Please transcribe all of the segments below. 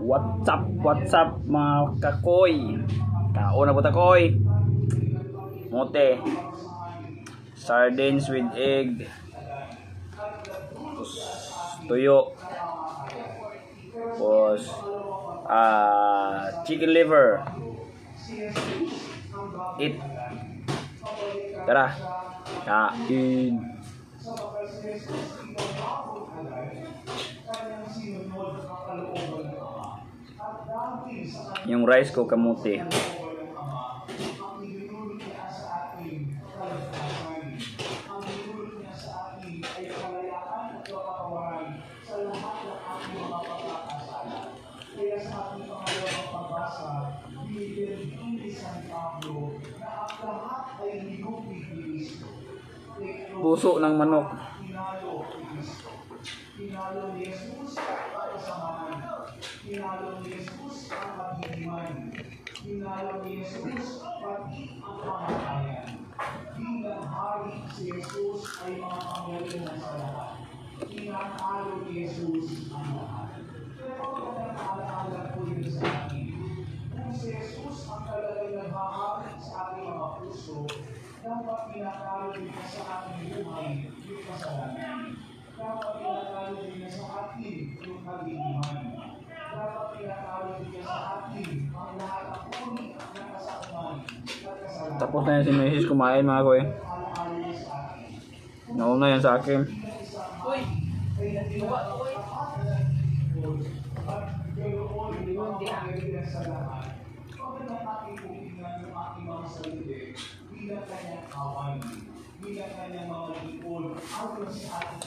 What's up mga kakoy? Kauna po takoy. Mote. Sardines with egg. Tapos tuyo. Tapos chicken liver. Eat. Tara. Kain. Yung rice ko kamuti. Puso ng manok. Pinalo ni Jesus ang kasamaan. Pinalo ni Jesus ang pagdidiman. Pinalo ni Jesus pati ang kamatayan. Bilang hari si Jesus ay mga pangalanan sa lahat. Pinatalo ni Jesus ang lahat. Pero ang alaala po yun sa akin. Kung si Jesus ang talagang naghahari sa aking mga puso, dapat pinatalo din sa aking buhay yung kasalanan. Dapat pinatalo din sa atin yung kagigiman. Dapat pinatalo din sa atin ang lahat ng uri ng kasakuman at kasalanan. Tapos na yan si Mrs. kumain mga koy. Nauna yan sa akin. Uy! Luwa ko uy!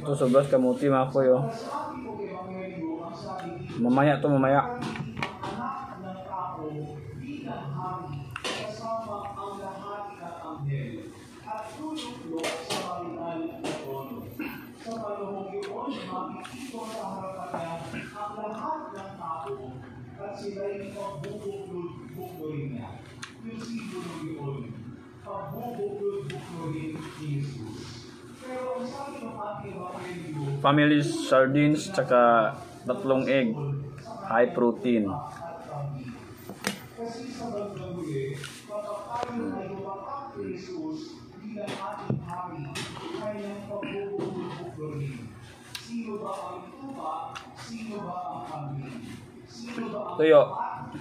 Ito sobras kamuti mga koy oh. Mamaya to mamaya. At sila'y pagbubuklod-buklorin niya. Yung siguro yun, pagbubuklod-buklorin ni Jesus. Pero ang sabi ng ating Evangelyo, Family sardines tsaka 3 egg. High protein. kasi sa bandang huli, kapag tayo ay lumakap kay Jesus bilang ating hari, kanyang pagbubuklod-buklorin. Sino ba ang tupa? Sino ba ang kambing? Sino ba ang tuyo?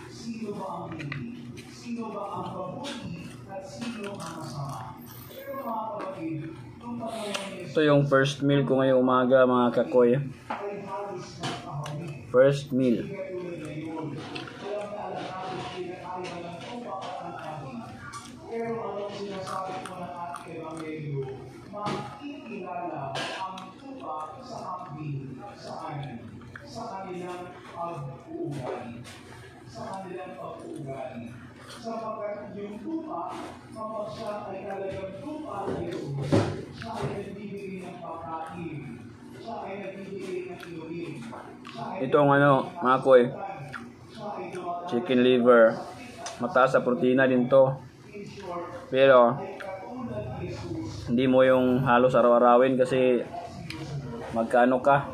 Sino ba ang hindi? Sino ba ang mabuti at sino ang masama? Pero mga kapatid, nung panahon Ito yung first meal ko ngayong umaga mga kakoy. ay halos nagkahawig. First meal. Tulad ngayon, walang kaalalaman pinakaya ng tupa at ang kambing. Pero anong sinasabi ko ng ating Evangelyo, makikilala ang tupa sa kambing sa anin, sa kanilang pag-uugali. Sa kanilang pag-uugali. Sapagkat yung tupa, kapag siya ay talagang tupa ng Jesus, siya ay nagbibigay ng pagkain. Siya ay nagbibigay ng inumin. Itong mga koy, chicken liver. Mataas sa protina din to. Pero hindi mo yung halos araw-arawin kasi magkano ka?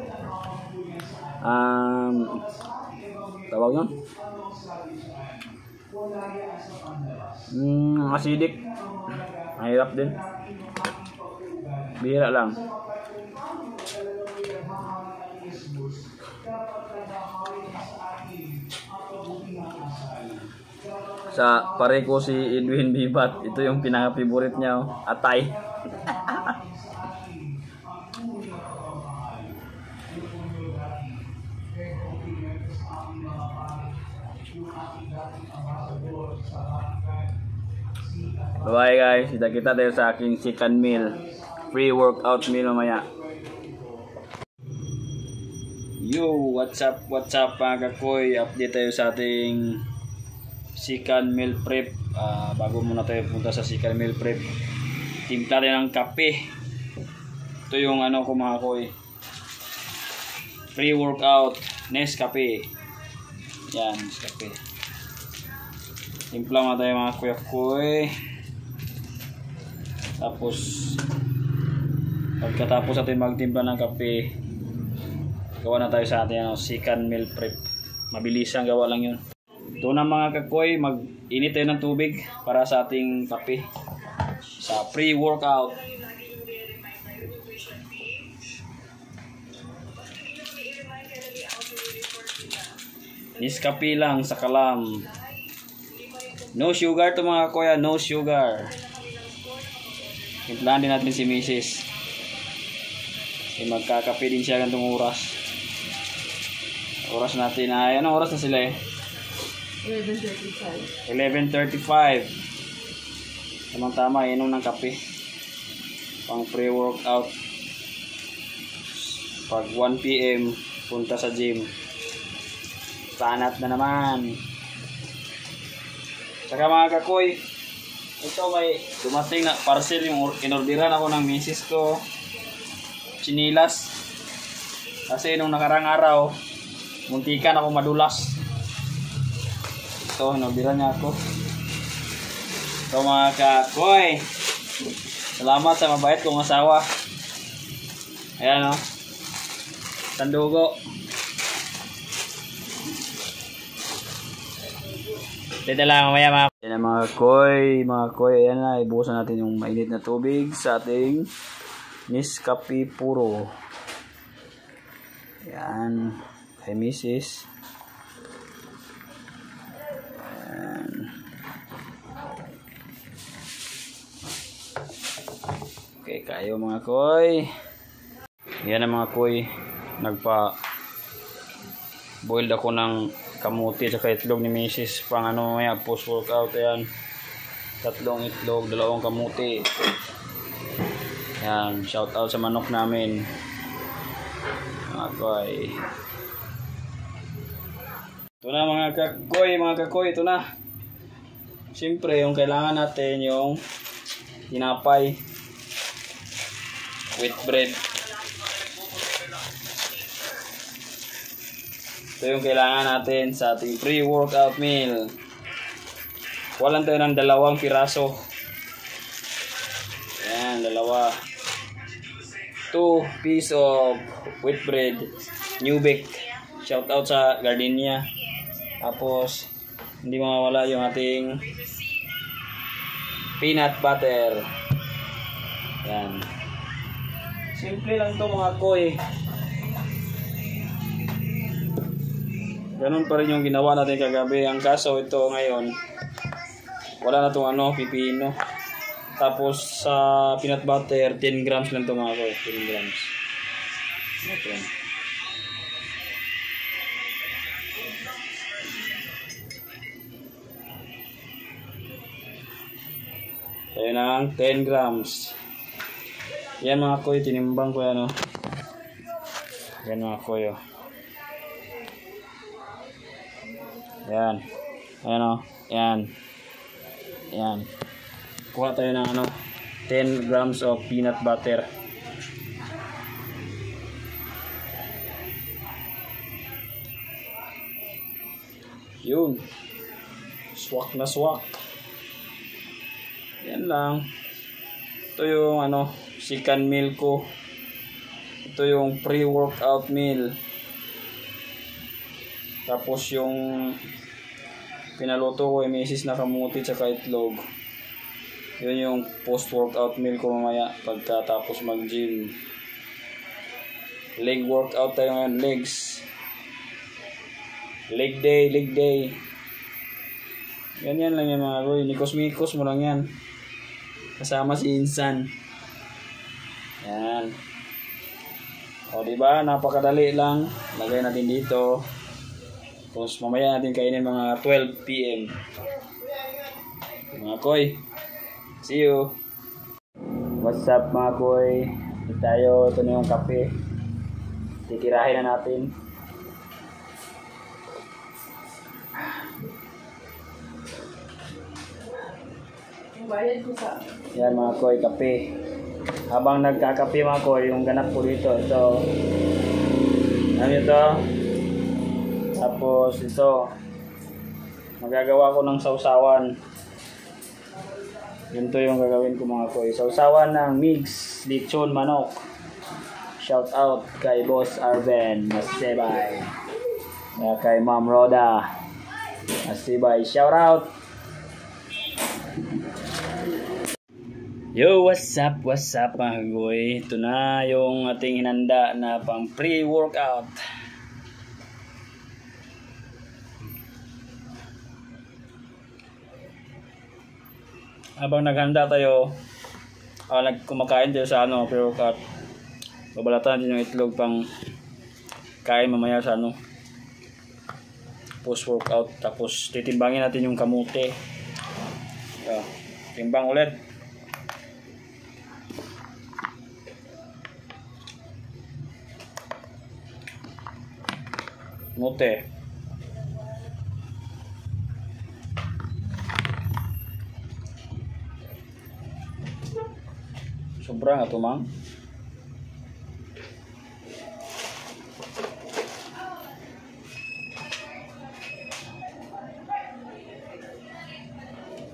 Tawag nun? Acidic. Mahirap din. Bihira lang. Sa pare ko si Edwin Bibat, ito yung pinaka-favorite niya, oh. Atay. Bye guys, kita tayo sa aking chicken meal. Free workout meal mamaya. Yo, what's up mga kakoy? Update tayo sa ating chicken meal prep. Bago muna tayo punta sa chicken meal prep, timpla tayo ng kape. Ito yung ko mga koy. Free workout Nescafe. Yan, Nescafe. Timpla muna tayo mga kuya-koy. Tapos pagkatapos natin magtimpla ng kape, gawa na tayo sa ating chicken meal prep. Mabilis ang gawa lang yun. Ito na mga kakoy, mag-init tayo ng tubig para sa ating kape. Sa pre-workout. Nescafe lang sa kalam. No sugar to mga kuya, no sugar. Timplahan din natin si Mrs. Magkakape din siya ganitong oras. Oras natin ay, anong oras na sila eh? 11:35. 11:35. Tamang-tama, inom ng kape. Pang pre-workout. Pag 1 PM, punta sa gym. Sanat na naman. Saka mga kakoy, ito may dumating na parcel yung inorderan ako ng misis ko. Chinilas. Kasi nung nakarang araw, muntikan ako madulas. Ito, inorderan niya ako. Ito mga kakoy. Salamat sa mabait kong asawa. Ayan o. Sandugo. Dito lang mamaya mga. Ayan na mga koy. Ayan na, ibuhusan natin yung mainit na tubig sa ating Nescafe Puro. Ayan. Kay Mrs. Ayan. Okay, kayo mga koy. Ayan na mga koy. Boiled ako ng kamuti sa itlog ni Mrs. Pang ano maya, post workout. Ayan, 3 itlog, 2 kamuti. Ayan, shout out sa manok namin mga koy. Ito na mga kakoy, ito na. Siyempre yung kailangan natin yung tinapay, wheat bread. Ito yung kailangan natin sa ating pre-workout meal. Walan tayo ng 2 piraso. Ayan, 2. 2 piece of wheat bread, new bake. Shout out sa Gardenia. Tapos, hindi mawawala yung ating peanut butter. Ayan. Simple lang to mga koy. Ganun pa rin yung ginawa natin kagabi. Ang kaso ito ngayon, wala na itong pipino. Tapos sa peanut butter, 10 grams lang ito mga ko. 10 grams. Okay. Ayan ang 10 grams. Yan mga koy, tinimbang ko yan. Yan mga koy. Yan. Ayan Yan. Yan. Kuha tayo ng 10 grams of peanut butter. Yun. Swak na swak. Yan lang. Ito yung second meal ko. Ito yung pre-workout meal. Tapos yung pinaluto ko ay misis na kamuti tsaka itlog. Yun yung post-workout meal ko mamaya pagkatapos mag-gym. Leg workout tayo ngayon, legs. Leg day. Ganyan lang yan mga boy. Nikos-mikos mo lang yan. Kasama si Insan. Yan. O diba, napakadali lang. Lagay natin dito. Tapos mamaya natin kainin mga 12 PM. Mga koy. See you. What's up mga koy? Ito tayo. Ito na yung kape. Titirahin na natin. Bayad ko sa... Yan mga koy, kape. Habang nagkakape mga koy, yung ganap ko dito. Ito. Ano ito? Tapos ito, magagawa ko ng sausawan. Yun to yung gagawin ko mga koy. Sausawan ng mix, lechon, manok. Shout out kay Boss Arben Masebay. Kay Ma'am Roda. Asibay, shout out. Yo, what's up mga kagoy? Ito na yung ating hinanda na pang pre-workout. Habang naghanda tayo, kumakain tayo sa pre-workout. Babalatan din yung itlog pang kain mamaya sa post-workout. Tapos titimbangin natin yung kamote. Timbang ulit. Kamote. Sobra nga to, Mang.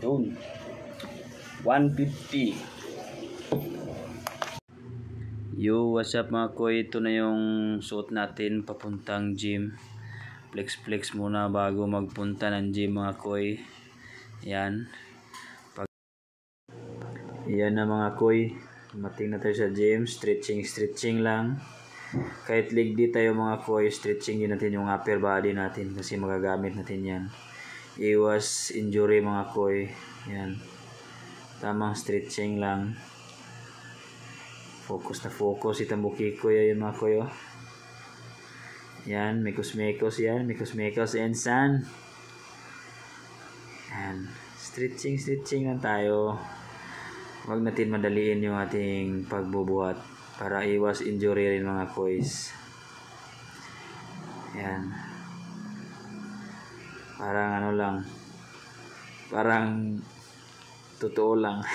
Yun. 150. Yo, what's up mga koy? Ito na yung suot natin papuntang gym. Flex muna bago magpunta ng gym mga koy. Yan. Yan na mga koy. Mating na tayo sa gym. Stretching lang. Kahit leg day tayo mga koy, stretching din natin yung upper body natin kasi magagamit natin yan. Iwas injury mga koy. Yan. Tamang stretching lang. Focus itang buki ko yan mga koy. Yan, mekos yan. Mekos and san. Yan. Stretching lang tayo. Huwag natin madaliin yung ating pagbubuhat para iwas injury rin mga koys. Yan. Parang totoo lang.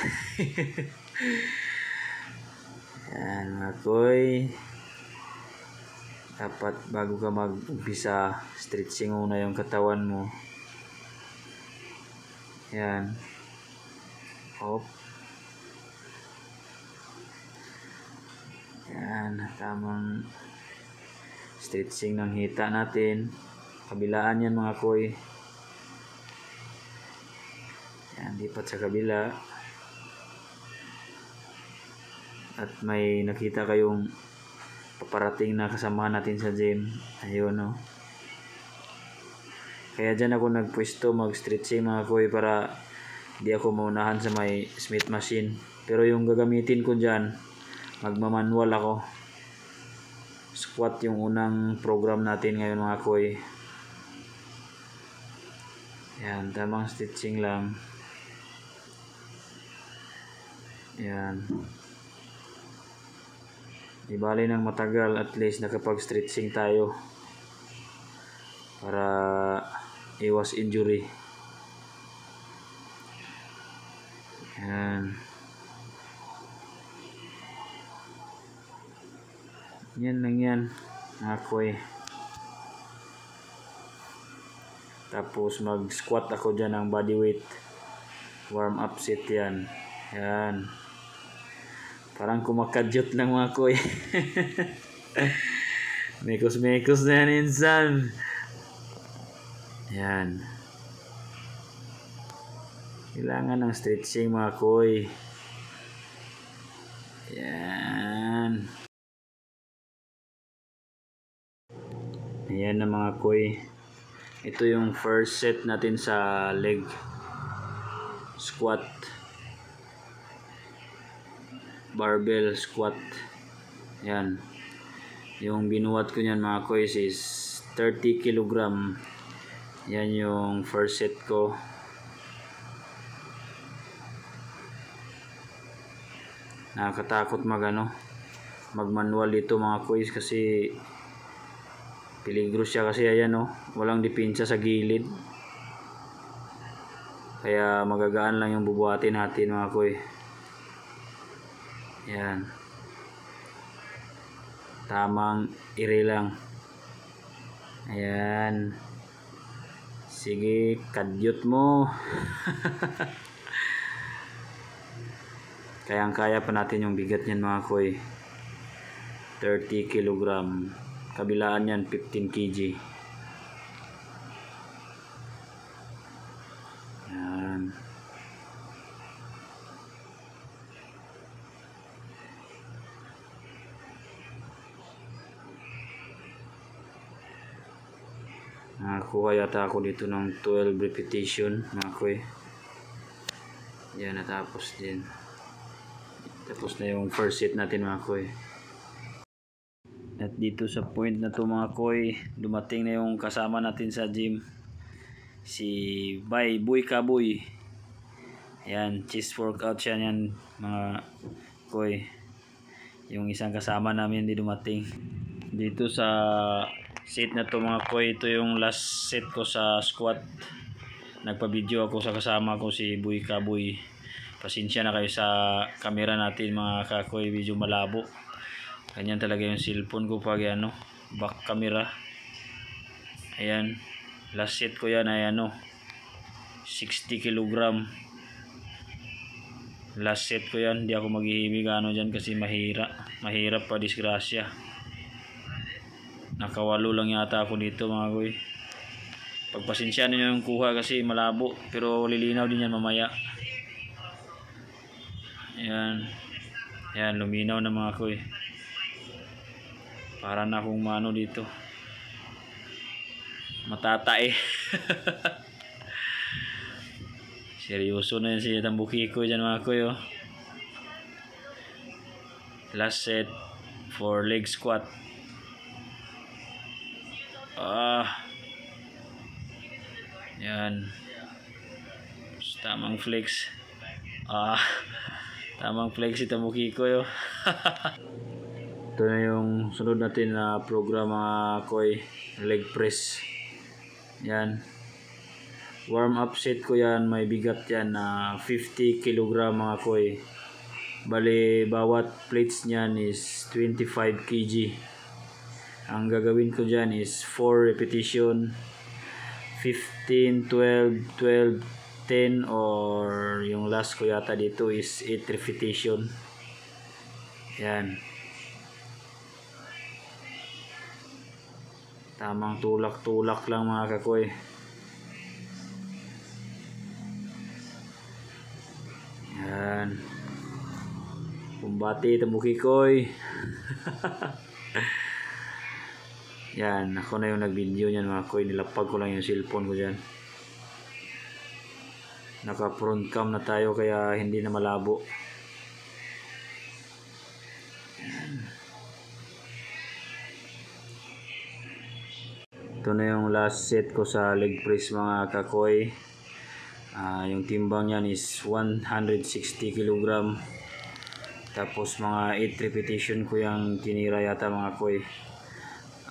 Yan mga koy. Dapat bago ka mag-umpisa, stretching muna yung katawan mo. Yan. Hop. Yan. Tamang stretching ng hita natin. Kabilaan yan mga koy. Yan. Lipat sa kabila. At may nakita kayong paparating na kasama natin sa gym. Ayun Kaya dyan ako nagpwesto mag-stretching mga koy para di ako maunahan sa may Smith machine. Pero yung gagamitin ko dyan, magmamanual ako. Squat yung unang program natin ngayon mga koy. Yan, tamang stretching lang. Yan. Di bali ng matagal, at least nakapag-stretching tayo para iwas injury. Yan. Yan lang yan, mga koy. Tapos mag-squat ako dyan ng body weight. Warm up set yan. Yan. Parang kumakadyot lang mga koy. Mekos na yan insan. Yan. Kailangan ng stretching mga koy. Yan. Ayan na mga koy. Ito yung first set natin sa leg squat. Barbell squat. Yan. Yung binuhat ko niyan mga koy is 30 kg. Yan yung first set ko. Nakakatakot mag-manual dito mga koy kasi peligro siya kasi ayan walang depensa sa gilid. Kaya magagaan lang yung bubuhatin natin mga koy. Yan. Tamang ire lang. Ayan. Sige, kadyot mo. Kayang-kaya pa natin yung bigat niyan mga koy. 30 kg. Kabilaan yan 15 kg. Nakakuha yata ako dito ng 12 repetition mga koy. Yan, natapos din. Tapos na yung first set natin mga koy. At dito sa point na to mga koy, dumating na yung kasama natin sa gym, si Boy Kaboy. Yan, chest workout siya yan mga koy. Yung isang kasama namin hindi dumating. Dito sa set na to mga koy, ito yung last set ko sa squat. Nagpa-video ako sa kasama ko si Boy Kaboy. Pasensya na kayo sa camera natin mga kakoy, video malabo. Ganyan talaga yung cellphone ko pag back camera. Ayan, last set ko yan ay 60 kg. Last set ko yan, hindi ako maghihimig dyan kasi mahirap pa, disgrasya. Nakawalo lang yata ako dito mga koy. Pagpasensya nyo yung kuha kasi malabo, pero lilinaw din yan mamaya. Ayan, luminaw na mga koy. Para na akong mano dito, matatae. Seryoso na yan si Tambuki ko dyan mga koy. Last set for leg squat. Yan, tamang flex. Tamang flex si Tambuki ko. Ito na yung sunod natin na program mga koy, leg press. Yan, warm up set ko yan, may bigat yan na 50 kg mga koy. Bali bawat plates niyan is 25 kg. Ang gagawin ko dyan is 4 repetition, 15, 12, 12, 10, or yung last ko yata dito is 8 repetition. Yan, tamang tulak-tulak lang mga kakoy. Yan, kumbati Tambuki koy. Yan, ako na yung nag-video niyan mga koy. Nilapag ko lang yung cellphone ko dyan. Naka front cam na tayo kaya hindi na malabo. Ito na yung last set ko sa leg press mga kakoy. Yung timbang yan is 160 kg. Tapos mga 8 repetition ko yung tinira yata mga koy.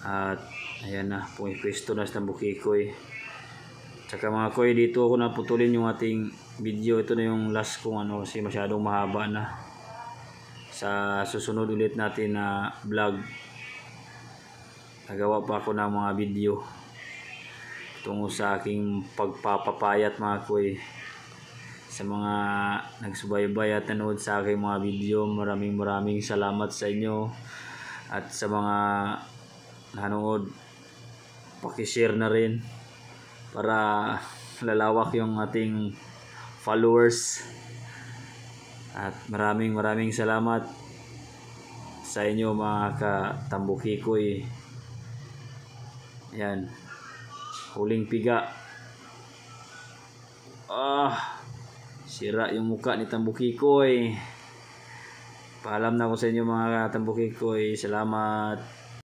At ayan na, pwesto na sa Tambuki koy. Tsaka mga koy, dito ako naputulin yung ating video. Ito na yung last kong kasi masyadong mahaba na. Sa susunod ulit natin na vlog, nagawa pa ako ng mga video tungo sa aking pagpapapayat mga koy. Sa mga nagsubaybay at nanood sa aking mga video, maraming salamat sa inyo. At sa mga nanood, pakishare na rin para lalawak yung ating followers. At maraming salamat sa inyo mga ka-Tambuki koy. Yan, huling piga. Sira yung muka ni Tambuki koy. Paalam na ako sa inyo mga Tambuki koy. Salamat.